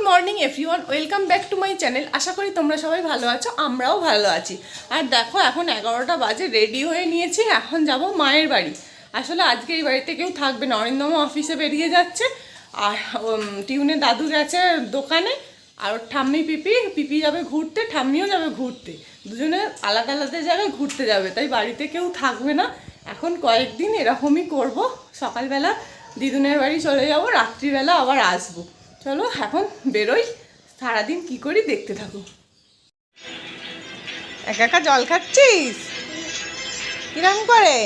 Morning everyone, welcome back to my channel. আশা করি তোমরা সবাই ভালো আছো, আমরাও ভালো আছি। আর দেখো এখন 11টা বাজে, রেডি হয়ে নিয়েছি, এখন যাব মায়ের বাড়ি। আসলে আজকে এই বাড়িতে কেউ থাকবে না, অরিন্দম অফিসে বেরিয়ে যাচ্ছে, আর টিউনের দাদু গেছে দোকানে, আর ঠাম্মি পিপি যাবে ঘুরতে, ঠাম্মিও যাবে ঘুরতে, দুজনে আলাদা আলাদা জায়গায় ঘুরতে যাবে, তাই বাড়িতে কেউ থাকবে না। এখন কয়েকদিন এরকমই করব, সকালবেলা দিদুনের বাড়ি চলে যাব, রাত্রিবেলা আবার আসবো। চলো এখন বেরোই, সারাদিন কি করি দেখতে থাকো। একা একা জল খাচ্ছিস কিরম করে?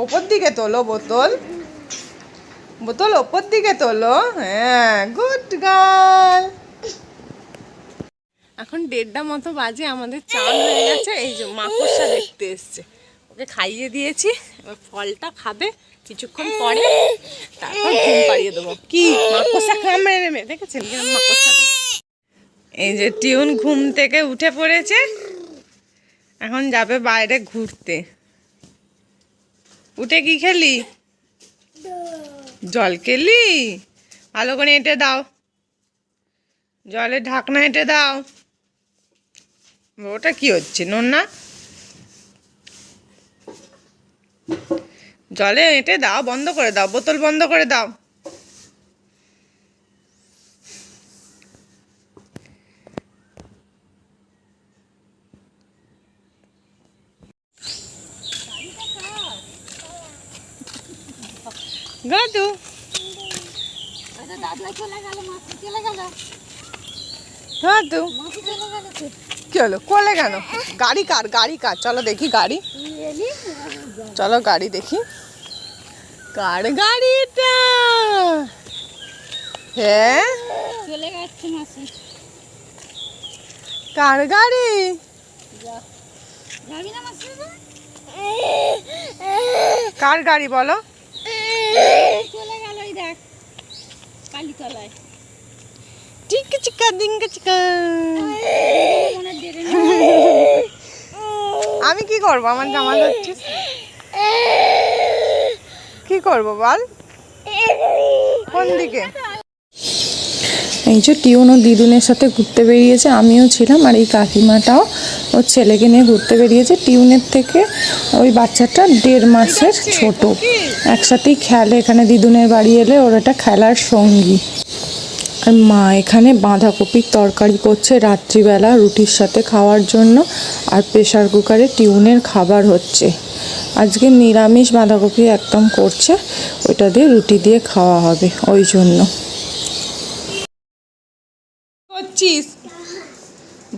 ওপর দিকে তোলো বোতল, বোতল ওপর দিকে তোলো। হ্যাঁ, গুড গার্ল। এখন 1:30 মতো বাজে, আমাদের চান হয়ে গেছে। এই যে মাকড়সা দেখতে এসছে, ওকে খাইয়ে দিয়েছি, এবার ফলটা খাবে কিছুক্ষণ পরে, তারপর ঘুম পাড়িয়ে দেবো। কি মাকড়সা কামড়ে নেবে, দেখেছেন কিরম মাকড়সা? এই যে টিউন ঘুম থেকে উঠে পড়েছে, এখন যাবে বাইরে ঘুরতে। উঠে কি খেলি? জল খেলি? ভালো করে এঁটে দাও, জলের ঢাকনা এঁটে দাও। ওটা কি হচ্ছে? নোন না, জলে এঁটে দাও, বন্ধ করে দাও, বোতল বন্ধ করে দাও। দাদু দাদু কি হলো? কোলে কেন? গাড়ি কার? গাড়ি কার? চলো দেখি গাড়ি, চলো গাড়ি দেখি, কার গাড়িটা? হ্যাঁ চলে যাচ্ছে মাসি। কার গাড়ি? যাবি না মাসি? কার গাড়ি বলো? চলে গেল, এই দেখ কালী তলায়। চিকা চিকা ডিঙ্কা চিকা। আমি কি করবো? আমার জামা ধরছিস, কি করবো বল? কোন দিকে? এই যে টিউন ও দিদুনের সাথে ঘুরতে বেরিয়েছে, আমিও ছিলাম, আর এই কাকিমাটাও ওর ছেলেকে নিয়ে ঘুরতে বেরিয়েছে। টিউনের থেকে ওই বাচ্চাটা 1.5 মাসের ছোট, একসাথেই খেলে এখানে। দিদুনের বাড়ি এলে ওর একটা খেলার সঙ্গী। আর মা এখানে বাঁধাকপির তরকারি করছে রাত্রিবেলা রুটির সাথে খাওয়ার জন্য, আর প্রেশার কুকারে টিউনের খাবার হচ্ছে। আজকে নিরামিষ বাঁধাকপি একদম করছে, ওইটা দিয়ে রুটি দিয়ে খাওয়া হবে, ওই জন্য। করছিস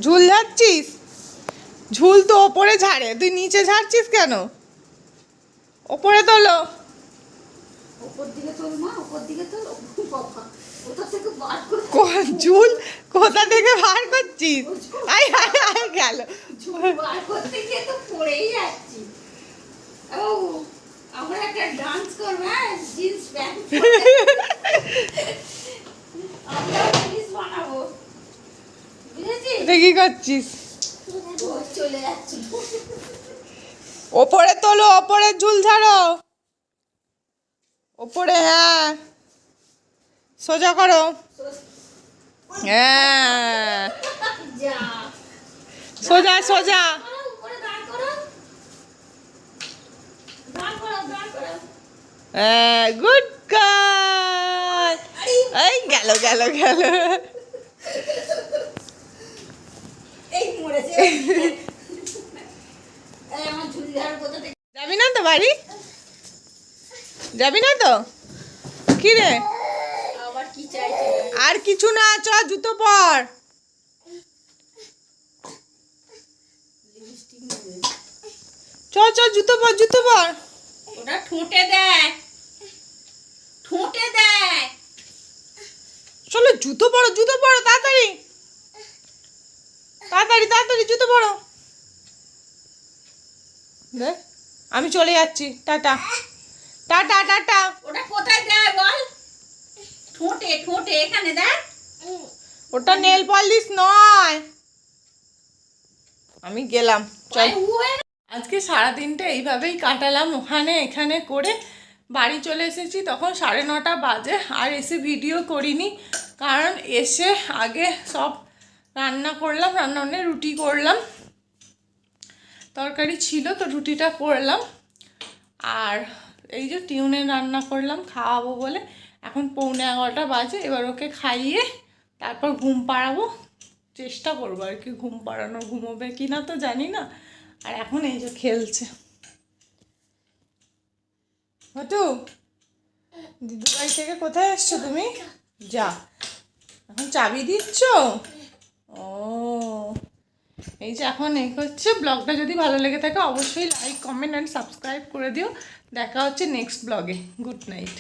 ঝুল ঝাড়ছিস? ঝুল তো ওপরে ঝাড়ে, তুই নিচে ঝাড়ছিস কেন? ওপরে তোলো। উপর দিকে তোল মা, উপর দিকে তোল। ওটা থেকে বার করে ঝুল কোথা থেকে বার করছিস? আয় আয় আয় গেল, বার করতে গিয়ে তো পড়েই যাচ্ছি। ও আমরা একটা ডান্স করব, জিন্স প্যান্ট পরে আমরা জিনিস বানাবো, বুঝেছিস? এটা কি করছিস? চলে যাচ্ছি। ওপরে তোলো, ওপরে ঝুল ঝাড়ো, ওপরে। হ্যাঁ, সোজা করো। হ্যাঁ, যা সোজা সোজা। উপরে দাঁড় করো, দাঁড় করো, দাঁড় করো। হ্যাঁ, গুড গার্ল। এই গেল গেল গেল। এই মরেছে। এই আমার ঝুড়ি ঝাড় কোথা থেকে? যাবি না তো বাড়ি? যাবি না তো? কি রে? আবার কি চাইছে? আর কিছু না, চ জুতো পর। চ চ জুতো পর, জুতো পর। ওটা ঠোঁটে দেয়, ঠোঁটে দেয়। চলো জুতো পরো, জুতো পরো তাড়াতাড়ি, তাড়াতাড়ি তাড়াতাড়ি জুতো পরো। দেখ আমি চলে যাচ্ছি, টাটা টাটা টাটা। ওটা কোথায় দেয় বল? ঠোঁটে, ঠোঁটে এখানে দেয়। ওটা নেল পলিশ নয়। আমি গেলাম, চল। আজকে সারাদিনটা এইভাবেই কাটালাম, ওখানে এখানে করে। বাড়ি চলে এসেছি তখন 9:30 বাজে, আর এসে ভিডিও করিনি, কারণ এসে আগে সব রান্না করলাম, রান্নাবান্না রুটি করলাম, তরকারি ছিল তো রুটিটা করলাম, আর এই যে টিউনের রান্না করলাম খাওয়াবো বলে। এখন 11:45 বাজে, এবার ওকে খাইয়ে তারপর ঘুম পাড়াবো, চেষ্টা করবো আর কি ঘুম পাড়ানো, ঘুমোবে কি না তো জানি না। আর এখন এই যে খেলছে। হটু, দিদু বাড়ি থেকে কোথায় এসছো তুমি? যা, এখন চাবি দিচ্ছ? ও, এই যে এখন এই হচ্ছে। ব্লগটা যদি ভালো লেগে থাকে অবশ্যই লাইক, কমেন্ট অ্যান্ড সাবস্ক্রাইব করে দিও। দেখা হচ্ছে নেক্সট ব্লগে। Good night.